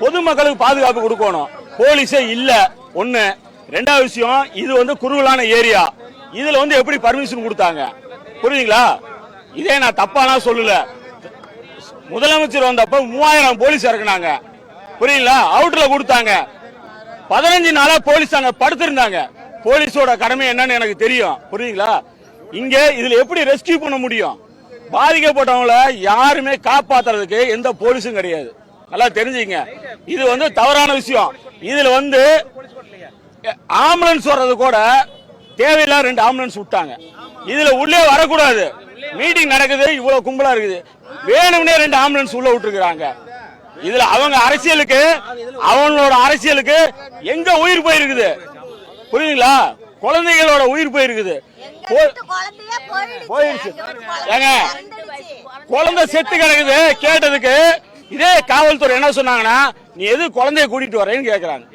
பொதுமக்களுக்கு பாதுகாப்பு கொடுக்கணும். போலீஸே இல்ல ஒண்ணு. ரெண்டாவது விஷயம், இது வந்து குறுகலான ஏரியா. இதுல வந்து எப்படி பர்மிஷன் கொடுத்தாங்க? புரியுதுங்களா? இதே நான் தப்பாலாம் சொல்லல. முதலமைச்சர் வந்தப்ப 3000 போலீஸ் இறக்குனாங்க. புரியுங்களா? அவுட்ல கொடுத்தாங்க. 15 நாளா போலீஸ் அங்க படுத்திருந்தாங்க. போலீஸோட கடமை என்னன்னு எனக்கு தெரியும். புரியுதுங்களா? இங்க இதுல எப்படி ரெஸ்கியூ பண்ண முடியும்? பாதிக்கப்பட்டவங்கள யாருமே காப்பாத்துறதுக்கு எந்த போலீஸும் கிடையாது. நல்லா தெரிஞ்சுங்க. இது வந்து தவறான விஷயம். இதுல வந்து ஆம்புலன்ஸ் வர்றது கூட தேவையில்ல 2 ஆம்புலன்ஸ் விட்டாங்க. இதுல உள்ளே வரக்கூடாது. மீட்டிங் நடக்குது, இவ்வளவு கும்பலா இருக்குது. வேணும்னே 2 ஆம்புலன்ஸ் உள்ள விட்டுருக்காங்க. இதுல அவங்க அரசியலுக்கு, அவங்களோட அரசியலுக்கு எங்க உயிர் போயிருக்குது? புரியுதுங்களா? குழந்தைகளோட உயிர் போயிருக்குது. போயிருச்சு. ஏங்க, குழந்தை செத்து கிடக்குது கேட்டதுக்கு இதே காவல்துறை என்ன சொன்னாங்கன்னா, நீ எது குழந்தைய கூட்டிட்டு வரேன்னு கேக்குறாங்க.